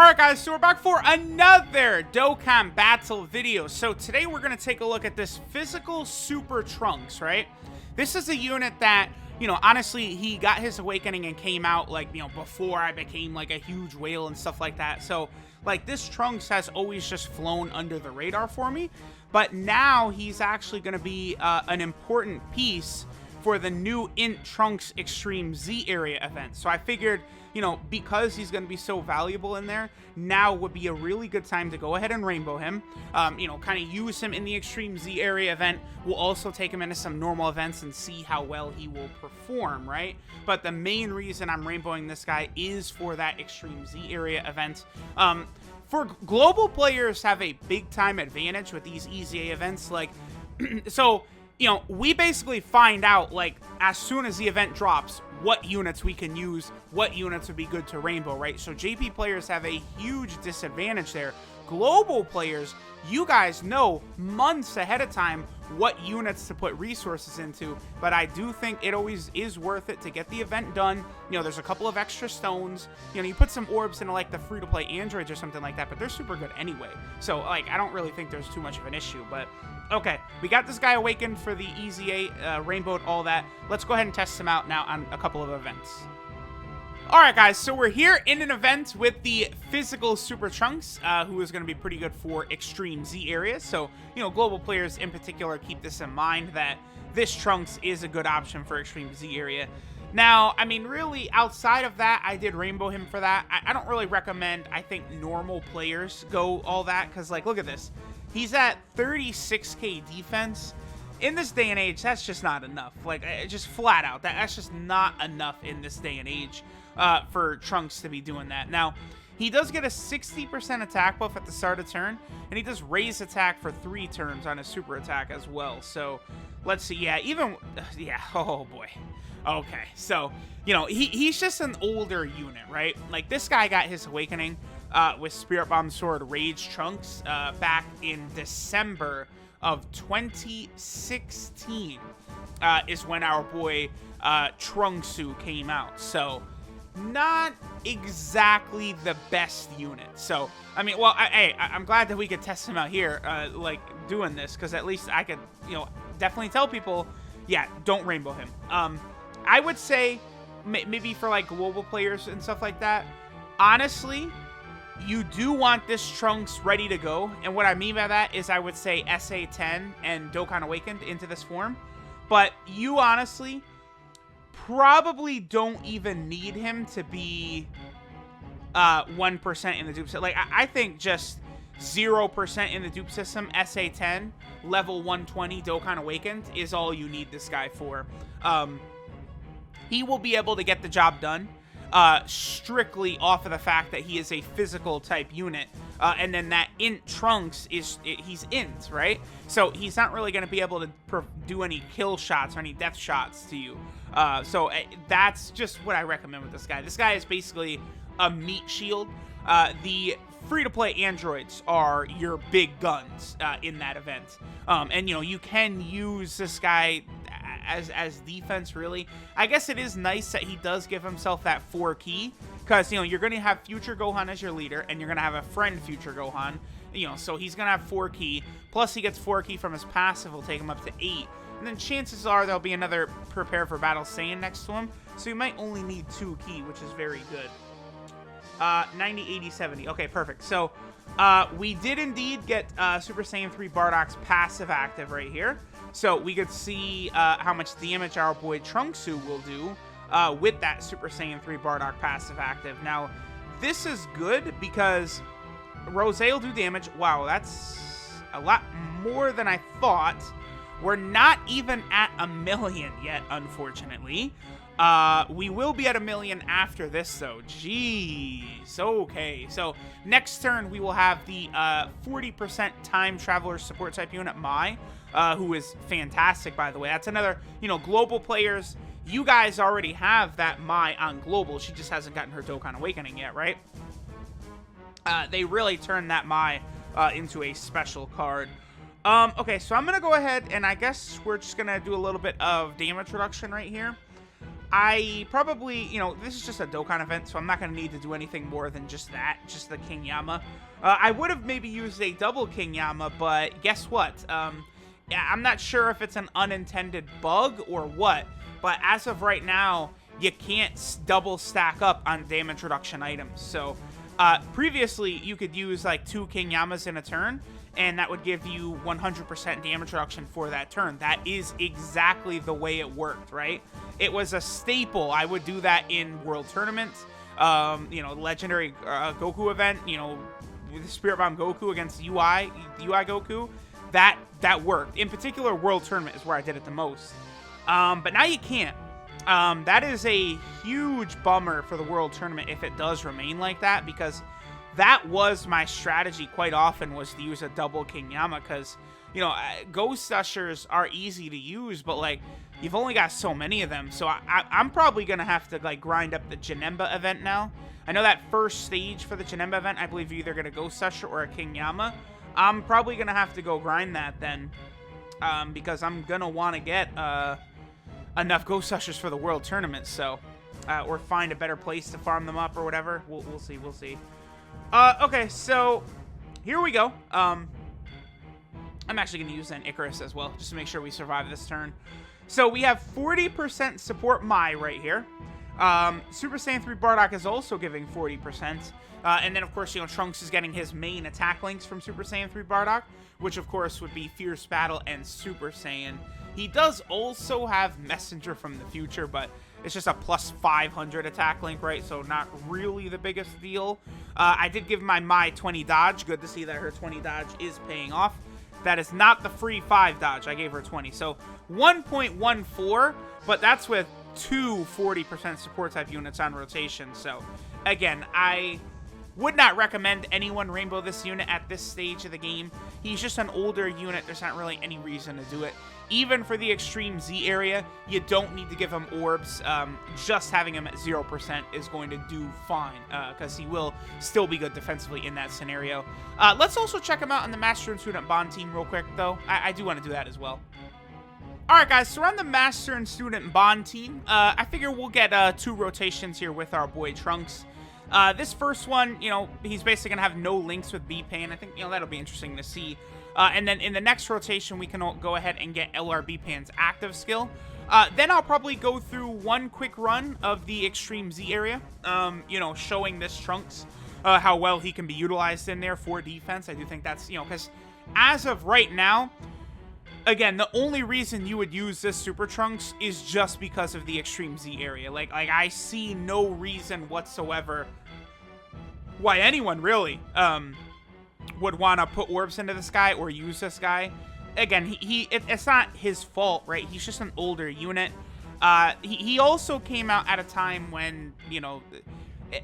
Alright guys, so we're back for another Dokkan battle video. So today we're going to take a look at this physical Super Trunks, right? This is a unit that, honestly, he got his awakening and came out, like, before I became, like, a huge whale and stuff like that. So, like, this Trunks has always just flown under the radar for me. But now he's actually going to be an important piece for the new Int Trunks Extreme Z area event. So I figured, because he's going to be so valuable in there, now would be a really good time to go ahead and rainbow him. Kind of use him in the Extreme Z area event. We'll also take him into some normal events and see how well he will perform, right? But the main reason I'm rainbowing this guy is for that Extreme Z area event. For global players have a big time advantage with these EZA events, like, so, we basically find out, like, as soon as the event drops, what units we can use, what units would be good to rainbow, right? So JP players have a huge disadvantage there. Global players, you guys know months ahead of time what units to put resources into, but I do think it always is worth it to get the event done. There's a couple of extra stones. You put some orbs into, like, the free-to-play androids or something like that, but they're super good anyway. So, like, I don't really think there's too much of an issue, but okay, we got this guy awakened for the EZA, rainbowed, all that. Let's go ahead and test him out now on a couple of events. Alright guys, so we're here in an event with the physical Super Trunks, who is going to be pretty good for Extreme Z areas. So, global players in particular keep this in mind, that this Trunks is a good option for Extreme Z area. Now, I mean, really, outside of that, I did rainbow him for that. I don't really recommend, I think, normal players go all that, because, like, look at this. He's at 36k defense. In this day and age, that's just not enough. Like, just flat out, that's just not enough in this day and age for Trunks to be doing that. Now, he does get a 60% attack buff at the start of turn, and he does raise attack for 3 turns on his super attack as well. So, let's see. Yeah, oh boy. Okay, so, he's just an older unit, right? Like, this guy got his awakening with Spirit Bomb Sword Rage Trunks back in December of 2016 is when our boy Trunksu came out. So, not exactly the best unit. So, I mean, well, I'm glad that we could test him out here, like, doing this, because at least I could, definitely tell people, yeah, don't rainbow him. I would say, maybe for, like, global players and stuff like that, honestly, you do want this Trunks ready to go. And what I mean by that is I would say SA10 and Dokkan Awakened into this form. But you honestly probably don't even need him to be 1% in the dupe system. Like, I think just 0% in the dupe system, SA10, level 120 Dokkan Awakened is all you need this guy for. He will be able to get the job done. Strictly off of the fact that he is a physical type unit, and then that Int Trunks he's Int, right? So he's not really going to be able to do any kill shots or any death shots to you. So that's just what I recommend with this guy. This guy is basically a meat shield. The free-to-play androids are your big guns in that event, and you can use this guy as defense, really. I guess it is nice that he does give himself that 4 key, because you're going to have Future Gohan as your leader, and you're going to have a friend Future Gohan, so he's going to have 4 key, plus he gets 4 key from his passive, will take him up to 8, and then chances are there'll be another Prepare for Battle Saiyan next to him, so you might only need 2 key, which is very good. 90, 80, 70. Okay, perfect. So, we did indeed get Super Saiyan 3 Bardock's passive active right here. So, we could see how much damage our boy Trunksu will do with that Super Saiyan 3 Bardock passive active. Now, this is good because Rose will do damage. Wow, that's a lot more than I thought. We're not even at 1 million yet, unfortunately. We will be at 1 million after this, though. Jeez. Okay. So, next turn, we will have the 40% Time Traveler support type unit, Mai, who is fantastic, by the way. That's another, global players. You guys already have that Mai on global. She just hasn't gotten her Dokkan Awakening yet, right? They really turned that Mai into a special card. Okay, so I'm going to go ahead, and I guess we're just going to do a little bit of damage reduction right here. I probably, you know, this is just a Dokkan event, so I'm not going to need to do anything more than just that, just the King Yama. I would have maybe used a double King Yama, but guess what? Yeah, I'm not sure if it's an unintended bug or what, but as of right now, you can't double stack up on damage reduction items. So previously, you could use like 2 King Yamas in a turn, and that would give you 100% damage reduction for that turn. That is exactly the way it worked, right? It was a staple. I would do that in World Tournaments, you know, Legendary Goku event, you know, with Spirit Bomb Goku against UI Goku. That worked. In particular, World Tournament is where I did it the most. But now you can't. That is a huge bummer for the World Tournament if it does remain like that, because that was my strategy quite often, was to use a double King Yama, because, you know, Ghost Ushers are easy to use, but, like, you've only got so many of them, so I'm probably going to have to, like, grind up the Janemba event now. I know that first stage for the Janemba event, I believe you're either going to Ghost Usher or a King Yama. I'm probably going to have to go grind that then, because I'm going to want to get enough Ghost Ushers for the World Tournament, so, or find a better place to farm them up or whatever. We'll see, we'll see. Okay, so here we go. I'm actually going to use an Icarus as well, just to make sure we survive this turn. So we have 40% support Mai right here. Super Saiyan 3 Bardock is also giving 40%. And then, of course, you know, Trunks is getting his main attack links from Super Saiyan 3 Bardock, which, of course, would be Fierce Battle and Super Saiyan. He does also have Messenger from the future, but it's just a plus 500 attack link, right? So not really the biggest deal. I did give my Mai 20 dodge. Good to see that her 20 dodge is paying off. That is not the free 5 dodge. I gave her 20. So 1.14, but that's with 2 40% support type units on rotation. So again, I would not recommend anyone rainbow this unit at this stage of the game. He's just an older unit. There's not really any reason to do it. Even for the Extreme Z area, you don't need to give him orbs. Just having him at 0% is going to do fine, because he will still be good defensively in that scenario. Let's also check him out on the Master and Student Bond team real quick, though. I do want to do that as well. Alright, guys, so we're on the Master and Student Bond team. I figure we'll get 2 rotations here with our boy Trunks. This first one, you know, he's basically going to have no links with B-Pain. I think, you know, that'll be interesting to see. And then in the next rotation, we can go ahead and get LRB Pan's active skill. Then I'll probably go through one quick run of the Extreme Z area, you know, showing this Trunks how well he can be utilized in there for defense. I do think that's, you know, because as of right now, again, the only reason you would use this Super Trunks is just because of the Extreme Z area. Like I see no reason whatsoever why anyone really would want to put orbs into this guy or use this guy. Again, it's not his fault, right? He's just an older unit. He also came out at a time when, you know,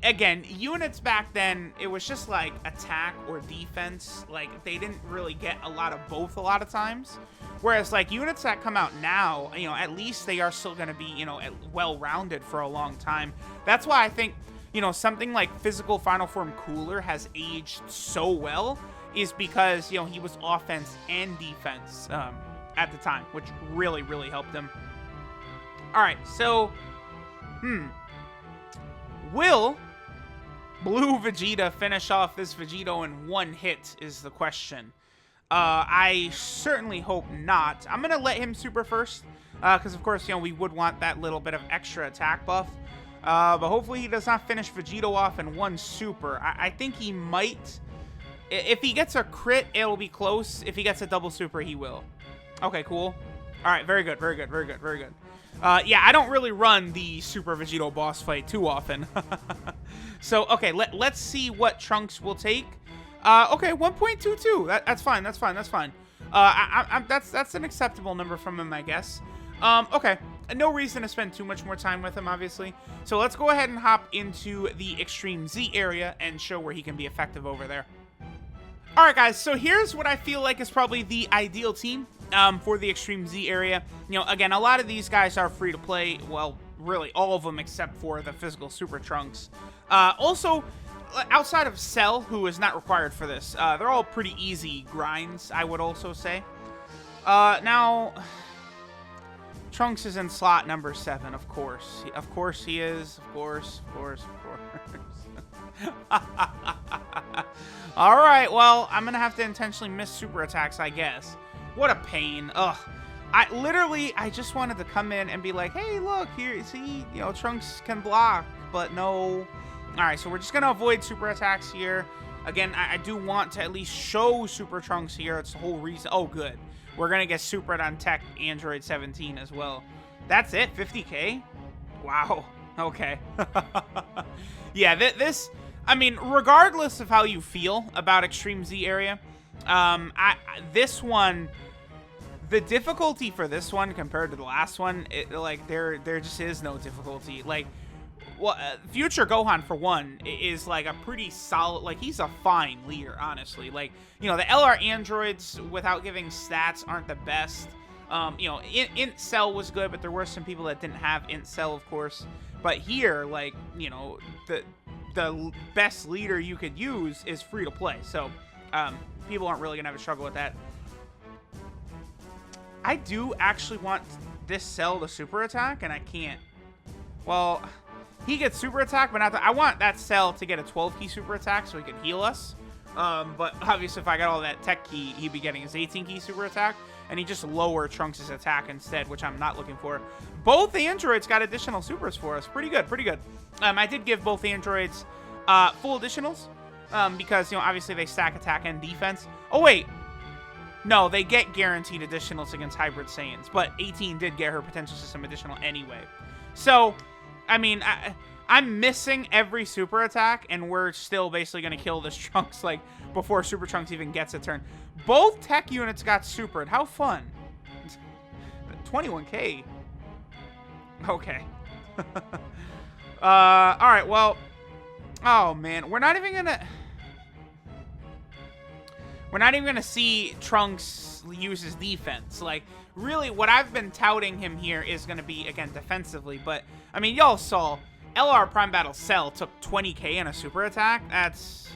again, units back then, it was just like attack or defense. Like, they didn't really get a lot of both a lot of times. Whereas, like, units that come out now, you know, at least they are still going to be, you know, well-rounded for a long time. That's why I think, you know, something like Physical Final Form Cooler has aged so well, is because, you know, he was offense and defense at the time, which really, really helped him. All right, so, will Blue Vegeta finish off this Vegito in one hit is the question. I certainly hope not. I'm going to let him super first, because, of course, you know, we would want that little bit of extra attack buff. But hopefully he does not finish Vegito off in one super. I think he might. If he gets a crit, it'll be close. If he gets a double super, he will. Okay, cool. All right, very good, very good, very good, very good. Yeah, I don't really run the Super Vegito boss fight too often. So, okay, let's see what Trunks will take. Okay, 1.22. That's fine, that's fine, that's fine. That's an acceptable number from him, I guess. Okay, no reason to spend too much more time with him, obviously. So let's go ahead and hop into the Extreme Z area and show where he can be effective over there. Alright, guys, so here's what I feel like is probably the ideal team for the Extreme Z area. You know, again, a lot of these guys are free to play. Well, really, all of them except for the physical Super Trunks. Also, outside of Cell, who is not required for this, they're all pretty easy grinds, I would also say. Now, Trunks is in slot number 7, of course. Of course he is. Of course. All right, well, I'm going to have to intentionally miss super attacks, I guess. What a pain. Ugh. I just wanted to come in and be like, hey, look, here, see, you know, Trunks can block, but no. All right, so we're just going to avoid super attacks here. Again, I do want to at least show Super Trunks here. It's the whole reason. Oh, good. We're going to get supered on Tech Android 17 as well. That's it? 50K? Wow. Okay. Yeah, this... I mean, regardless of how you feel about Extreme Z area, this one... The difficulty for this one compared to the last one, there just is no difficulty. Like, well, Future Gohan, for one, is like a pretty solid, like, he's a fine leader, honestly. Like, you know, the LR androids, without giving stats, aren't the best. You know, Int Cell was good, but there were some people that didn't have Int Cell, of course. But here, like, you know, the best leader you could use is free to play. So, people aren't really gonna have a struggle with that. I do actually want this Cell to super attack, and I can't. Well, he gets super attack, but not I want that Cell to get a 12-key super attack so he can heal us. But obviously, if I got all that tech key, he'd be getting his 18-key super attack, and he just lower Trunks' attack instead, which I'm not looking for. Both androids got additional supers for us. Pretty good, pretty good. I did give both androids full additionals because, you know, obviously they stack attack and defense. Oh, wait. No, they get guaranteed additionals against Hybrid Saiyans, but 18 did get her potential system additional anyway. So, I mean, I'm missing every super attack, and we're still basically going to kill this Trunks, like, before Super Trunks even gets a turn. Both tech units got supered. How fun. 21K. Okay. Alright, well. Oh, man. We're not even going to see Trunks use his defense. Like, really, what I've been touting him here is going to be, again, defensively. But, I mean, y'all saw LR Prime Battle Cell took 20K in a super attack. That's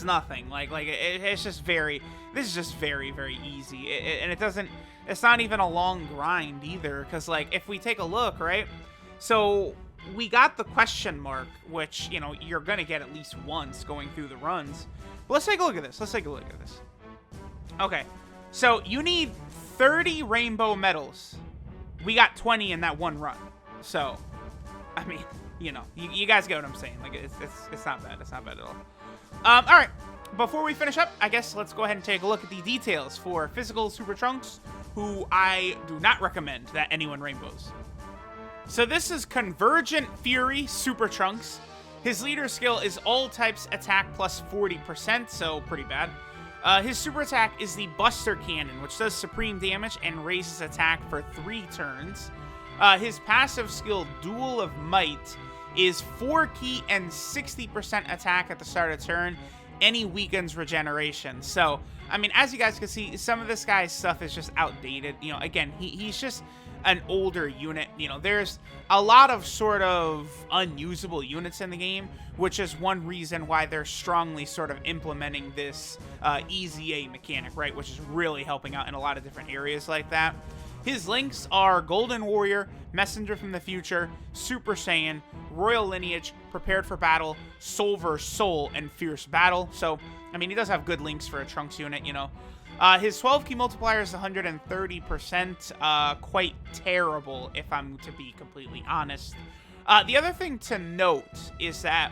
nothing. It's just very... This is just very, very easy. And it doesn't... It's not even a long grind either. Because, like, if we take a look, right? So, we got the question mark, which, you know, you're going to get at least once going through the runs. But let's take a look at this. Let's take a look at this. Okay. So, you need 30 rainbow medals. We got 20 in that one run. So, I mean, you know, you guys get what I'm saying. Like, it's not bad. It's not bad at all. All right. Before we finish up, I guess let's go ahead and take a look at the details for physical Super Trunks, who I do not recommend that anyone rainbows. So this is Convergent Fury Super Trunks. His leader skill is all types attack plus 40%, so pretty bad. His super attack is the Buster Cannon, which does supreme damage and raises attack for 3 turns. His passive skill, Duel of Might, is 4-key and 60% attack at the start of turn. Any weakens regeneration. So, I mean, as you guys can see, some of this guy's stuff is just outdated. You know, again, he's just an older unit. You know, there's a lot of sort of unusable units in the game, which is one reason why they're strongly sort of implementing this EZA mechanic, right? Which is really helping out in a lot of different areas like that. His links are Golden Warrior, Messenger from the Future, Super Saiyan, Royal Lineage, Prepared for Battle, Soul vs. Soul, and Fierce Battle. So, I mean, he does have good links for a Trunks unit, you know. His 12-key multiplier is 130%, quite terrible, if I'm to be completely honest. The other thing to note is that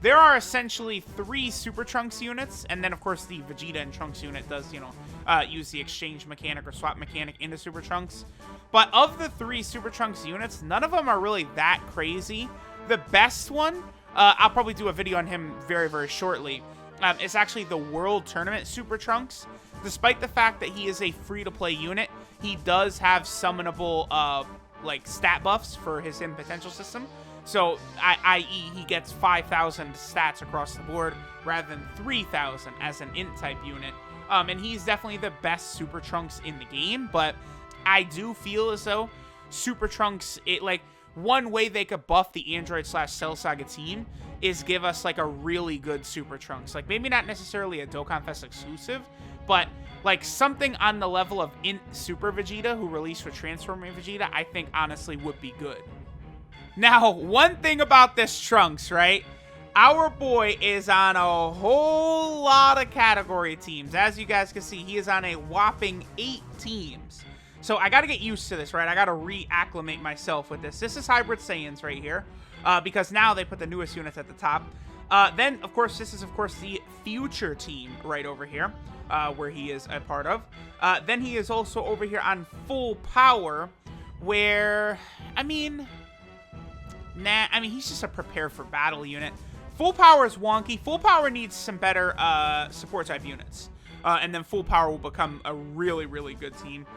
there are essentially 3 Super Trunks units, and then, of course, the Vegeta and Trunks unit does, you know, use the exchange mechanic or swap mechanic into Super Trunks. But of the 3 Super Trunks units, none of them are really that crazy. The best one, I'll probably do a video on him very, very shortly, is actually the World Tournament Super Trunks. Despite the fact that he is a free-to-play unit, he does have summonable, like, stat buffs for his hidden potential system. So, i.e., he gets 5,000 stats across the board rather than 3,000 as an int-type unit. And he's definitely the best Super Trunks in the game, but I do feel as though Super Trunks, one way they could buff the Android/Cell Saga team is give us like a really good Super Trunks. Like maybe not necessarily a Dokkan Fest exclusive, but like something on the level of Super Vegeta, who released with Transforming Vegeta, I think honestly would be good. Now, one thing about this Trunks, right? Our boy is on a whole lot of category teams. As you guys can see, he is on a whopping 8 teams. So I got to get used to this, right? I got to reacclimate myself with this. This is Hybrid Saiyans right here, because now they put the newest units at the top. Then, of course, this is, of course, the future team right over here, where he is a part of. Then he is also over here on Full Power, where, I mean, he's just a prepare for battle unit. Full Power is wonky. Full Power needs some better support type units. And then Full Power will become a really, really good team.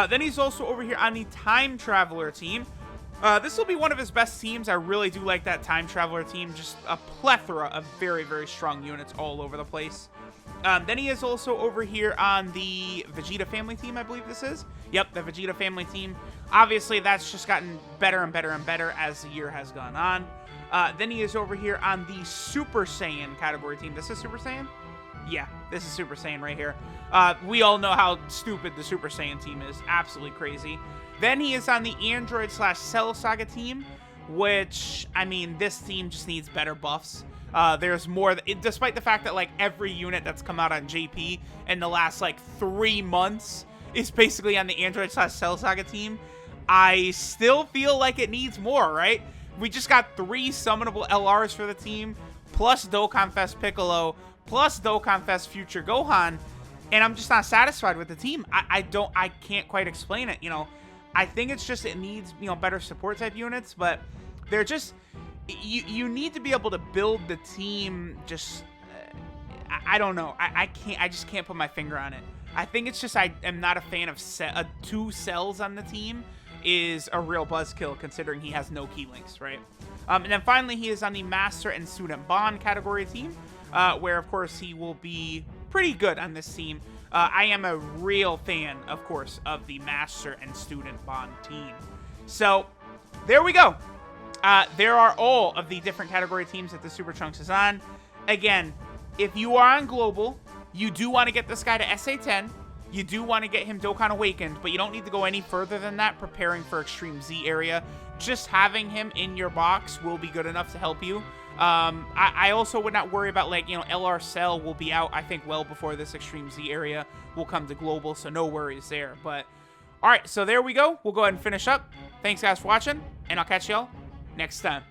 Then he's also over here on the Time Traveler team. This will be one of his best teams. I really do like that Time Traveler team. Just a plethora of very, very strong units all over the place. Then he is also over here on the Vegeta family team, I believe this is. Yep, the Vegeta family team. Obviously, that's just gotten better and better and better as the year has gone on. Then he is over here on the Super Saiyan category team. This is Super Saiyan? Yeah, this is Super Saiyan right here. We all know how stupid the Super Saiyan team is. Absolutely crazy. Then he is on the Android/Cell Saga team, which, I mean, this team just needs better buffs. There's more, despite the fact that, like, every unit that's come out on JP in the last, like, 3 months is basically on the Android/Cell Saga team, I still feel like it needs more, right? We just got 3 summonable LRs for the team, plus Dokkan Fest Piccolo, plus Dokkan Fest Future Gohan, and I'm just not satisfied with the team. I can't quite explain it, you know. I think it's just it needs, you know, better support type units, but they're just, you need to be able to build the team just, I don't know. I just can't put my finger on it. I think it's just I am not a fan of 2 cells on the team is a real buzzkill considering he has no key links, right? And then finally, he is on the Master and Student Bond category team, where, of course, he will be pretty good on this team. I am a real fan, of course, of the Master and Student Bond team. So, there we go. There are all of the different category teams that the Super Trunks is on. Again, if you are on Global, you do want to get this guy to SA10. You do want to get him Dokkan Awakened, but you don't need to go any further than that preparing for Extreme Z area. Just having him in your box will be good enough to help you. I also would not worry about, like, you know, LR Cell will be out, I think, well before this Extreme Z area will come to Global, so no worries there. But, alright, so there we go. We'll go ahead and finish up. Thanks, guys, for watching, and I'll catch y'all next time.